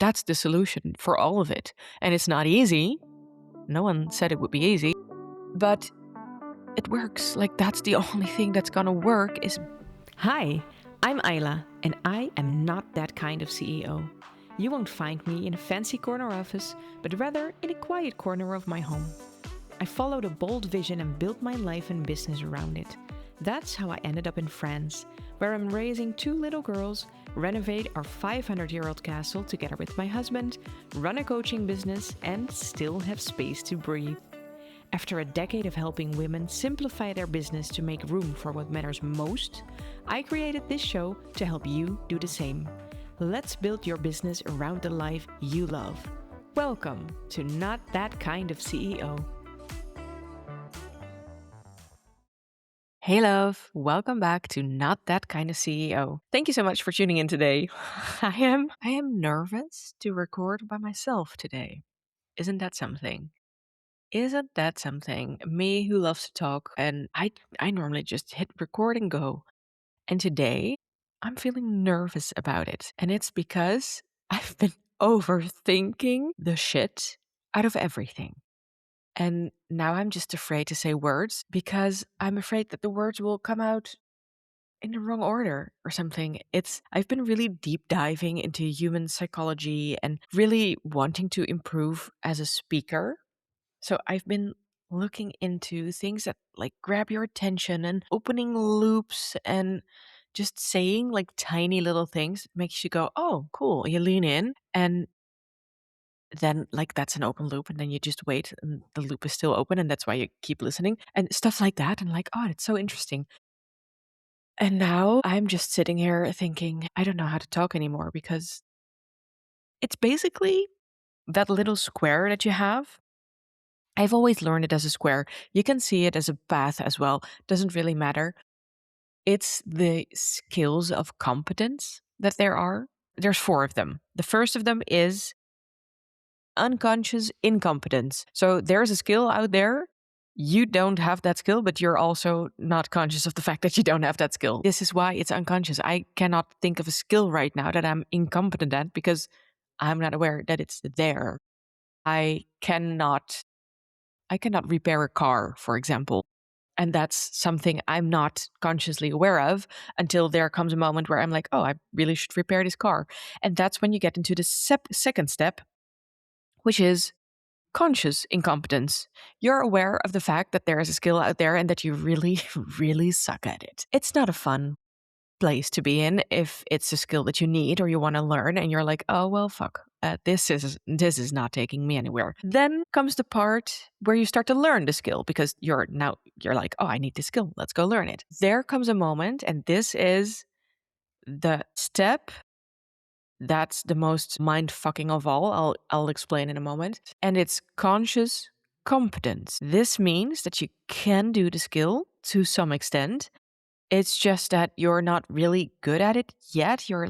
that's the solution for all of it. And it's not easy. No one said it would be easy, but it works. Like, that's the only thing that's gonna work is. Hi, I'm Ayla, and I am not that kind of CEO. You won't find me in a fancy corner office, but rather in a quiet corner of my home. I followed a bold vision and built my life and business around it. That's how I ended up in France, where I'm raising 2 little girls, renovate our 500-year-old castle together with my husband, run a coaching business, and still have space to breathe. After a decade of helping women simplify their business to make room for what matters most, I created this show to help you do the same. Let's build your business around the life you love. Welcome to Not That Kind of CEO. Hey love, welcome back to Not That Kind of CEO. Thank you so much for tuning in today. I am nervous to record by myself today. Isn't that something? Isn't that something? Me who loves to talk, and I normally just hit record and go. And today I'm feeling nervous about it. And it's because I've been overthinking the shit out of everything. And now I'm just afraid to say words because I'm afraid that the words will come out in the wrong order or something. I've been really deep diving into human psychology and really wanting to improve as a speaker. So I've been looking into things that like grab your attention and opening loops and just saying like tiny little things makes you go, oh, cool. You lean in and then like that's an open loop and then you just wait and the loop is still open and that's why you keep listening and stuff like that. And like, oh, it's so interesting. And now I'm just sitting here thinking, I don't know how to talk anymore because it's basically that little square that you have. I've always learned it as a square. You can see it as a path as well. Doesn't really matter. It's the skills of competence that there are. There's 4 of them. The first of them is unconscious incompetence. So there's a skill out there. You don't have that skill, but you're also not conscious of the fact that you don't have that skill. This is why it's unconscious. I cannot think of a skill right now that I'm incompetent at because I'm not aware that it's there. I cannot repair a car, for example. And that's something I'm not consciously aware of until there comes a moment where I'm like, oh, I really should repair this car. And that's when you get into the second step, which is conscious incompetence. You're aware of the fact that there is a skill out there and that you really, really suck at it. It's not a fun place to be in if it's a skill that you need or you want to learn and you're like, oh, well, fuck. This is not taking me anywhere. Then comes the part where you start to learn the skill because you're like, oh, I need this skill. Let's go learn it. There comes a moment, and this is the step that's the most mind fucking of all. I'll explain in a moment. And it's conscious competence. This means that you can do the skill to some extent. It's just that you're not really good at it yet. You're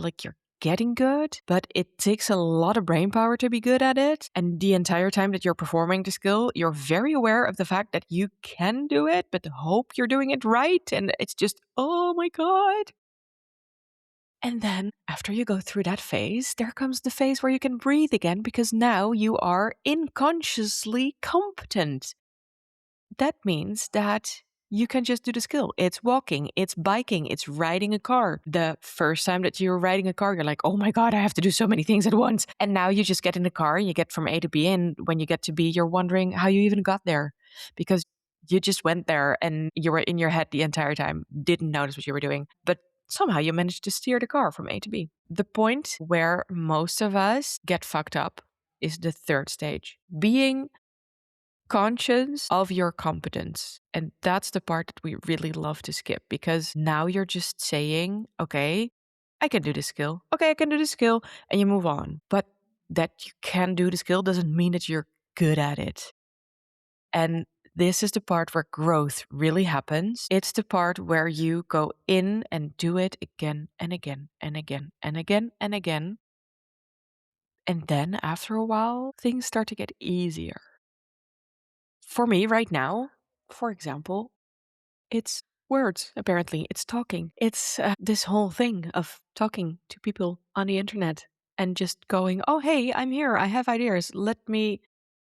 getting good, but it takes a lot of brain power to be good at it. And the entire time that you're performing the skill, you're very aware of the fact that you can do it, but hope you're doing it right. And it's just, oh my God. And then after you go through that phase, there comes the phase where you can breathe again because now you are unconsciously competent. That means that you can just do the skill. It's walking, it's biking, it's riding a car. The first time that you're riding a car, you're like, oh my God, I have to do so many things at once. And now you just get in the car and you get from A to B. And when you get to B, you're wondering how you even got there because you just went there and you were in your head the entire time, didn't notice what you were doing. But somehow you managed to steer the car from A to B. The point where most of us get fucked up is the third stage, being conscious of your competence. And that's the part that we really love to skip because now you're just saying, okay, I can do this skill. Okay, I can do this skill. And you move on. But that you can do the skill doesn't mean that you're good at it. And this is the part where growth really happens. It's the part where you go in and do it again and again and again and again and again. And then after a while, things start to get easier. For me right now, for example, it's words, apparently. It's talking. It's this whole thing of talking to people on the internet. and just going, oh, hey, I'm here. I have ideas. Let me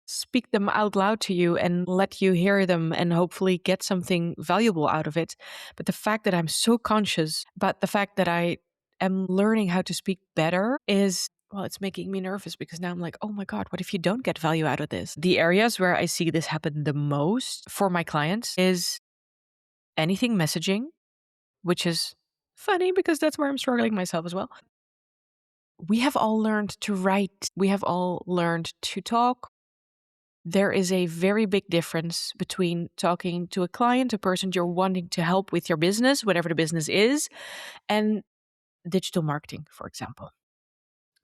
speak them out loud to you and let you hear them and hopefully get something valuable out of it. But the fact that I'm so conscious about the fact that I am learning how to speak better is, well, it's making me nervous because now I'm like, oh my God, what if you don't get value out of this? The areas where I see this happen the most for my clients is anything messaging, which is funny because that's where I'm struggling myself as well. We have all learned to write, we have all learned to talk. There is a very big difference between talking to a client, a person you're wanting to help with your business, whatever the business is, and digital marketing, for example.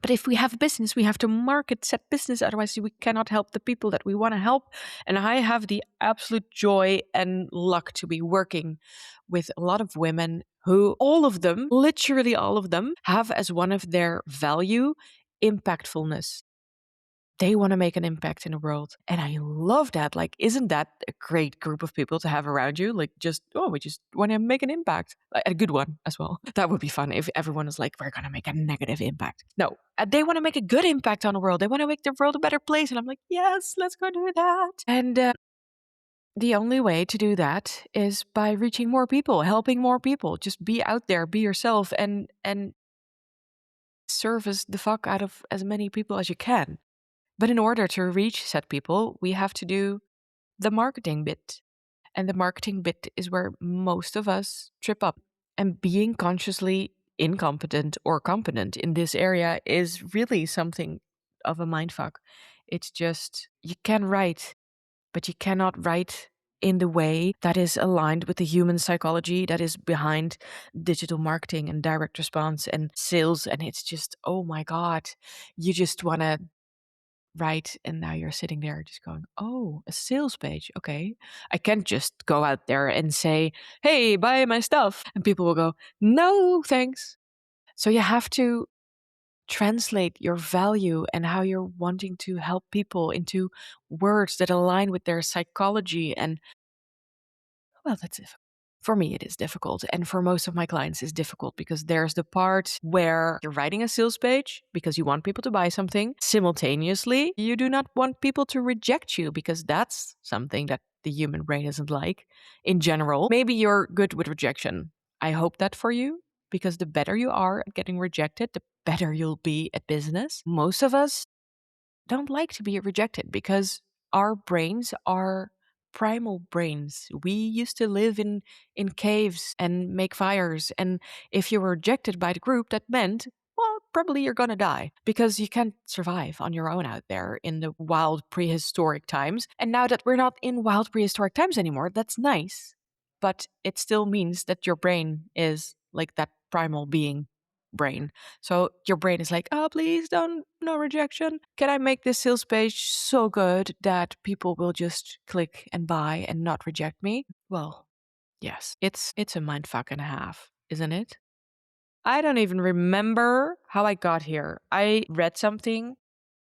But if we have a business, we have to market, set business, otherwise we cannot help the people that we want to help. And I have the absolute joy and luck to be working with a lot of women who, all of them, literally all of them, have as one of their value impactfulness. They want to make an impact in the world. And I love that. Like, isn't that a great group of people to have around you? Like, just, oh, we just want to make an impact, a good one as well. That would be fun if everyone is like, we're going to make a negative impact. No, they want to make a good impact on the world. They want to make the world a better place. And I'm like, yes, let's go do that. And the only way to do that is by reaching more people, helping more people. Just be out there, be yourself, and service the fuck out of as many people as you can. But in order to reach said people, we have to do the marketing bit. And the marketing bit is where most of us trip up. And being consciously incompetent or competent in this area is really something of a mindfuck. It's just, you can write, but you cannot write in the way that is aligned with the human psychology that is behind digital marketing and direct response and sales. And it's just, oh my God, you just want to right. And now you're sitting there just going, oh, a sales page. Okay. I can't just go out there and say, hey, buy my stuff. And people will go, no, thanks. So you have to translate your value and how you're wanting to help people into words that align with their psychology. And well, that's it. For me, it is difficult. And for most of my clients, it's difficult because there's the part where you're writing a sales page because you want people to buy something. Simultaneously, you do not want people to reject you because that's something that the human brain isn't like in general. Maybe you're good with rejection. I hope that for you because the better you are at getting rejected, the better you'll be at business. Most of us don't like to be rejected because our brains are primal brains. We used to live in caves and make fires, and if you were rejected by the group, that meant, well, probably you're going to die because you can't survive on your own out there in the wild prehistoric times. And now that we're not in wild prehistoric times anymore, that's nice, but it still means that your brain is like that primal being brain. So your brain is like, oh, please don't, no rejection. Can I make this sales page so good that people will just click and buy and not reject me? Well, yes, it's a mindfuck and a half, isn't it? I don't even remember how I got here. I read something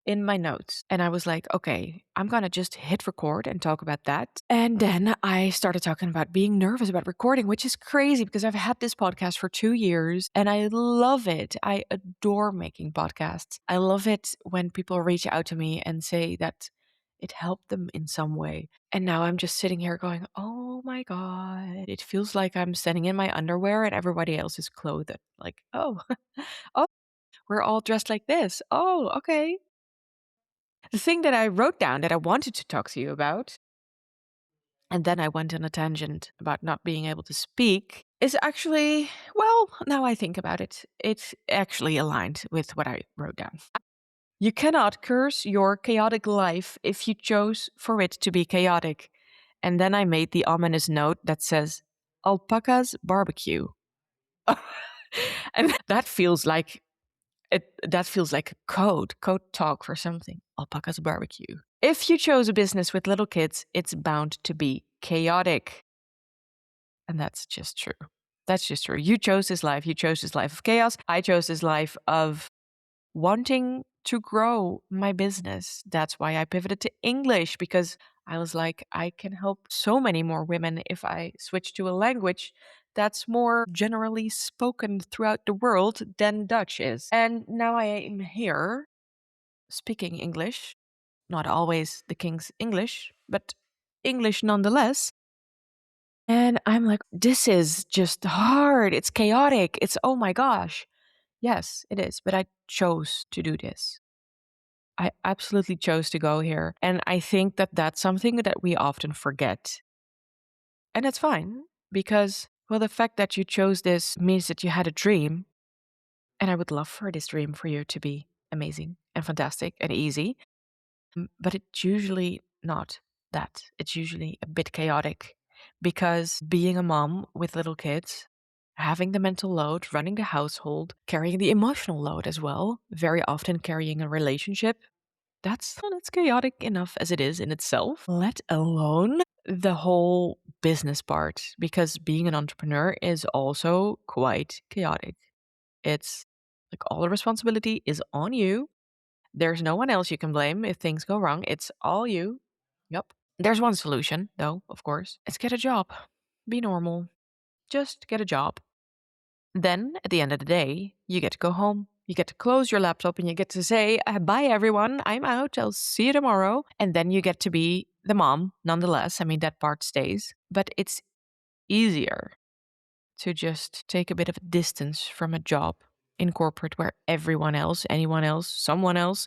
in my notes. And I was like, okay, I'm going to just hit record and talk about that. And then I started talking about being nervous about recording, which is crazy because I've had this podcast for 2 years and I love it. I adore making podcasts. I love it when people reach out to me and say that it helped them in some way. And now I'm just sitting here going, oh my God, it feels like I'm standing in my underwear and everybody else is clothed. Like, oh, oh, we're all dressed like this. Oh, okay. The thing that I wrote down that I wanted to talk to you about, and then I went on a tangent about not being able to speak, is actually, well, now I think about it, it's actually aligned with what I wrote down. You cannot curse your chaotic life if you chose for it to be chaotic. And then I made the ominous note that says, alpacas barbecue. And that feels like that feels like a code talk for something. Alpaca's barbecue. If you chose a business with little kids, it's bound to be chaotic. And that's just true. That's just true. You chose this life. You chose this life of chaos. I chose this life of wanting to grow my business. That's why I pivoted to English because I was like, I can help so many more women if I switch to a language that's more generally spoken throughout the world than Dutch is. And now I am here speaking English, not always the King's English, but English nonetheless. And I'm like, this is just hard. It's chaotic. It's, oh my gosh. Yes, it is. But I chose to do this. I absolutely chose to go here. And I think that that's something that we often forget. And that's fine because, well, the fact that you chose this means that you had a dream. And I would love for this dream for you to be amazing and fantastic and easy. But it's usually not that. It's usually a bit chaotic because being a mom with little kids, having the mental load, running the household, carrying the emotional load as well, very often carrying a relationship, that's chaotic enough as it is in itself, let alone the whole business part, because being an entrepreneur is also quite chaotic. It's like all the responsibility is on you. There's no one else you can blame if things go wrong. It's all you. Yep. There's one solution, though, of course. It's get a job. Be normal. Just get a job. Then, at the end of the day, you get to go home. You get to close your laptop and you get to say, bye, everyone. I'm out. I'll see you tomorrow. And then you get to be the mom, nonetheless. I mean, that part stays. But it's easier to just take a bit of a distance from a job in corporate where everyone else, anyone else, someone else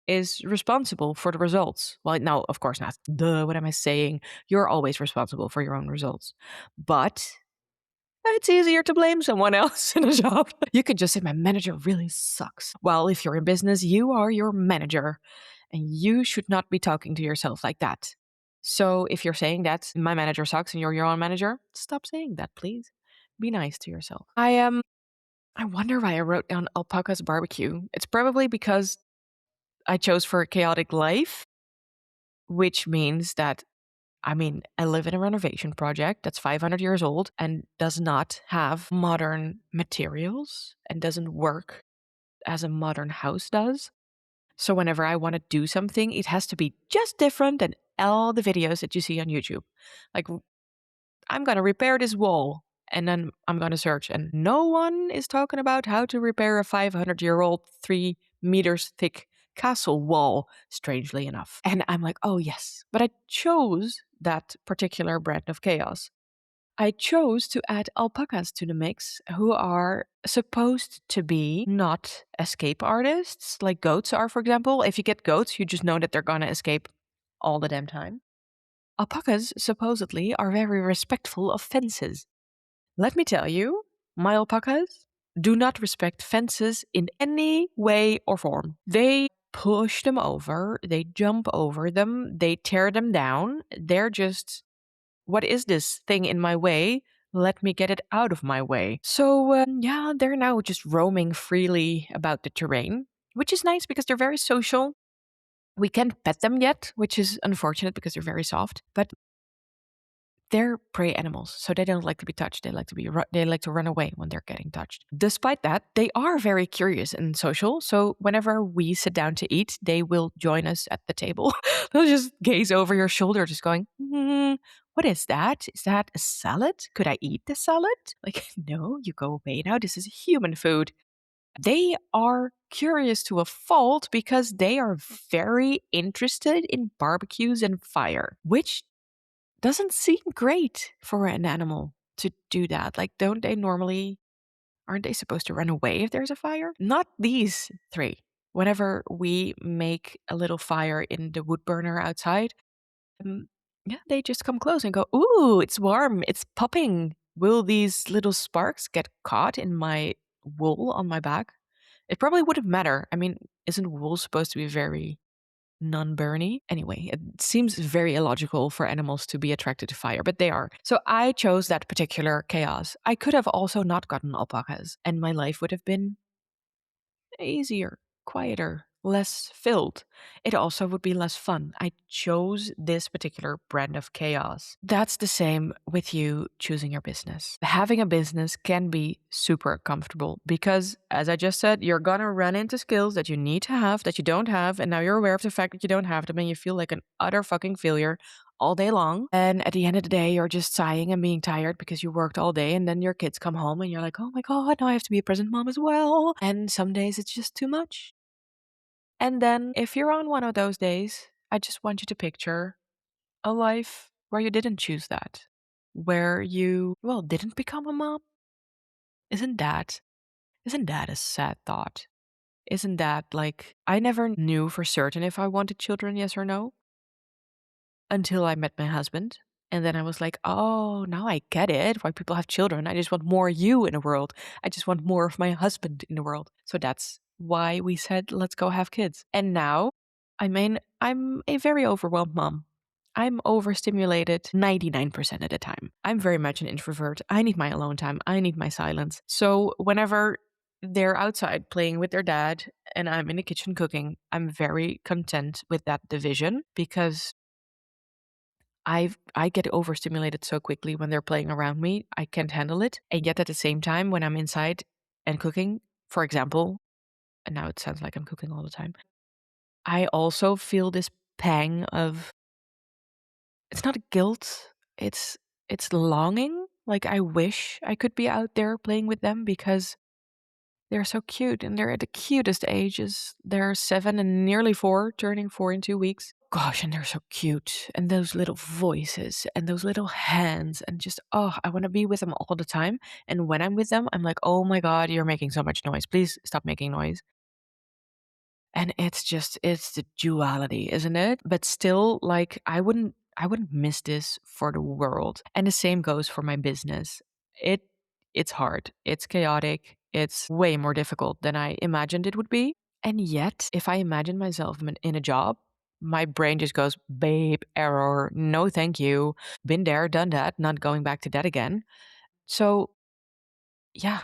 is responsible for the results. Well, no, of course not. Duh, what am I saying? You're always responsible for your own results. But it's easier to blame someone else in a job. You could just say, my manager really sucks. Well, if you're in business, you are your manager and you should not be talking to yourself like that. So if you're saying that my manager sucks and you're your own manager, stop saying that, please. Be nice to yourself. I wonder why I wrote down alpacas barbecue. It's probably because I chose for a chaotic life, which means that, I mean, I live in a renovation project that's 500 years old and does not have modern materials and doesn't work as a modern house does. So whenever I want to do something, it has to be just different than all the videos that you see on YouTube. Like, I'm going to repair this wall. And then I'm going to search, and no one is talking about how to repair a 500-year-old, 3 meters thick castle wall, strangely enough. And I'm like, oh, yes. But I chose that particular brand of chaos. I chose to add alpacas to the mix, who are supposed to be not escape artists, like goats are, for example. If you get goats, you just know that they're going to escape all the damn time. Alpacas supposedly are very respectful of fences. Let me tell you, my alpacas do not respect fences in any way or form. They push them over, they jump over them, they tear them down. They're just, what is this thing in my way? Let me get it out of my way. So, yeah, they're now just roaming freely about the terrain, which is nice because they're very social. We can't pet them yet, which is unfortunate because they're very soft, but they're prey animals, so they don't like to be touched. They like to run away when they're getting touched. Despite that, they are very curious and social. So whenever we sit down to eat, they will join us at the table. They'll just gaze over your shoulder, just going, "What is that? Is that a salad? Could I eat the salad?" Like, no, you go away now. This is human food. They are curious to a fault because they are very interested in barbecues and fire, which doesn't seem great for an animal to do that. Like, don't they normally, aren't they supposed to run away if there's a fire? Not these three. Whenever we make a little fire in the wood burner outside, yeah, they just come close and go, "Ooh, it's warm, it's popping. Will these little sparks get caught in my wool on my back?" It probably wouldn't matter. I mean, isn't wool supposed to be very non-burny? Anyway, it seems very illogical for animals to be attracted to fire, but they are. So I chose that particular chaos. I could have also not gotten alpacas, and my life would have been easier, quieter, less filled. It also would be less fun. I chose this particular brand of chaos. That's the same with you choosing your business. Having a business can be super comfortable because, as I just said, you're gonna run into skills that you need to have that you don't have. And now you're aware of the fact that you don't have them and you feel like an utter fucking failure all day long. And at the end of the day, you're just sighing and being tired because you worked all day. And then your kids come home and you're like, oh my God, now I have to be a present mom as well. And some days it's just too much. And then if you're on one of those days, I just want you to picture a life where you didn't choose that, where you, well, didn't become a mom. Isn't that, isn't that a sad thought? Isn't that like, I never knew for certain if I wanted children, yes or no, until I met my husband. And then I was like, oh, now I get it. Why people have children. I just want more you in the world. I just want more of my husband in the world. So that's why we said, let's go have kids. And now, I mean, I'm a very overwhelmed mom. I'm overstimulated 99% of the time. I'm very much an introvert. I need my alone time. I need my silence. So whenever they're outside playing with their dad and I'm in the kitchen cooking, I'm very content with that division because I get overstimulated so quickly when they're playing around me. I can't handle it. And yet at the same time, when I'm inside and cooking, for example, and now it sounds like I'm cooking all the time, I also feel this pang of, it's not guilt, it's longing. Like I wish I could be out there playing with them because they're so cute and they're at the cutest ages. They're 7 and nearly 4, turning 4 in 2 weeks. Gosh, and they're so cute. And those little voices and those little hands and just, oh, I want to be with them all the time. And when I'm with them, I'm like, oh my God, you're making so much noise. Please stop making noise. And it's just, it's the duality, isn't it? But still, like, I wouldn't miss this for the world. And the same goes for my business. It it's hard. It's chaotic. It's way more difficult than I imagined it would be. And yet, if I imagine myself in a job, my brain just goes, babe, error. No, thank you. Been there, done that, not going back to that again. So, yeah,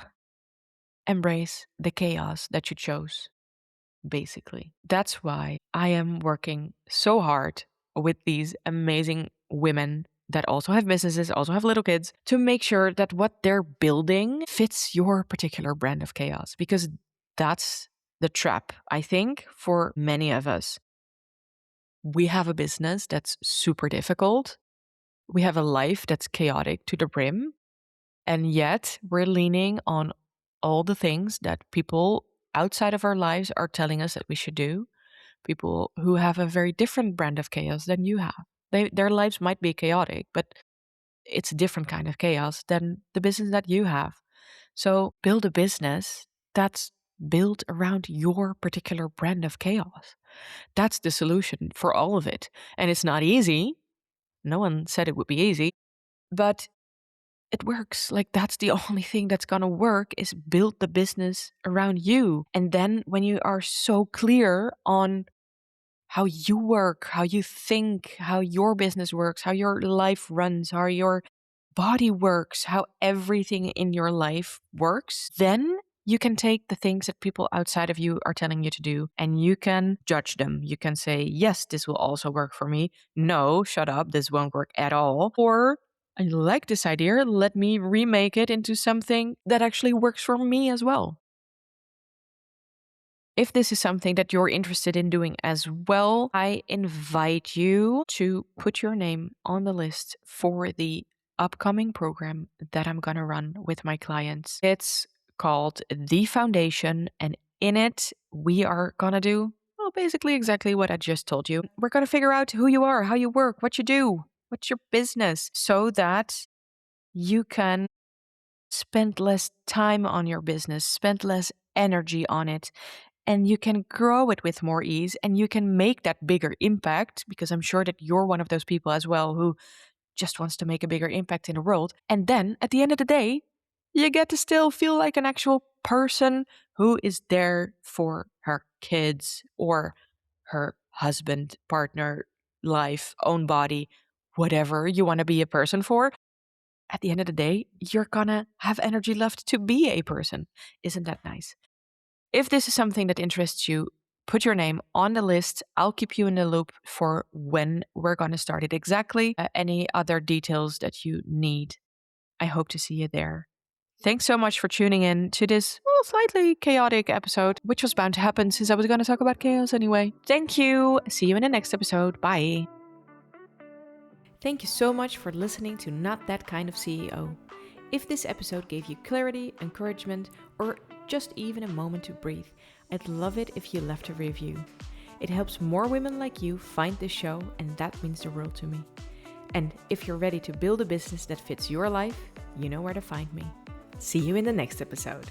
embrace the chaos that you chose, basically. That's why I am working so hard with these amazing women that also have businesses, also have little kids, to make sure that what they're building fits your particular brand of chaos. Because that's the trap, I think, for many of us. We have a business that's super difficult. We have a life that's chaotic to the brim. And yet we're leaning on all the things that people outside of our lives are telling us that we should do. People who have a very different brand of chaos than you have. Their lives might be chaotic, but it's a different kind of chaos than the business that you have. So build a business that's built around your particular brand of chaos. That's the solution for all of it. And it's not easy. No one said it would be easy, but it works. Like that's the only thing that's going to work is build the business around you. And then when you are so clear on how you work, how you think, how your business works, how your life runs, how your body works, how everything in your life works, then you can take the things that people outside of you are telling you to do and you can judge them. You can say, yes, this will also work for me. No, shut up, this won't work at all. Or I like this idea. Let me remake it into something that actually works for me as well. If this is something that you're interested in doing as well, I invite you to put your name on the list for the upcoming program that I'm going to run with my clients. It's called The Foundation, and in it, we are going to do, well, basically exactly what I just told you. We're going to figure out who you are, how you work, what you do, what's your business, so that you can spend less time on your business, spend less energy on it, and you can grow it with more ease and you can make that bigger impact because I'm sure that you're one of those people as well who just wants to make a bigger impact in the world. And then at the end of the day, you get to still feel like an actual person who is there for her kids or her husband, partner, life, own body, whatever you want to be a person for. At the end of the day, you're gonna have energy left to be a person. Isn't that nice? If this is something that interests you, put your name on the list. I'll keep you in the loop for when we're going to start it exactly. Any other details that you need, I hope to see you there. Thanks so much for tuning in to this slightly chaotic episode, which was bound to happen since I was going to talk about chaos anyway. Thank you. See you in the next episode. Bye. Thank you so much for listening to Not That Kind of CEO. If this episode gave you clarity, encouragement, or just even a moment to breathe, I'd love it if you left a review. It helps more women like you find this show, and that means the world to me. And if you're ready to build a business that fits your life, you know where to find me. See you in the next episode.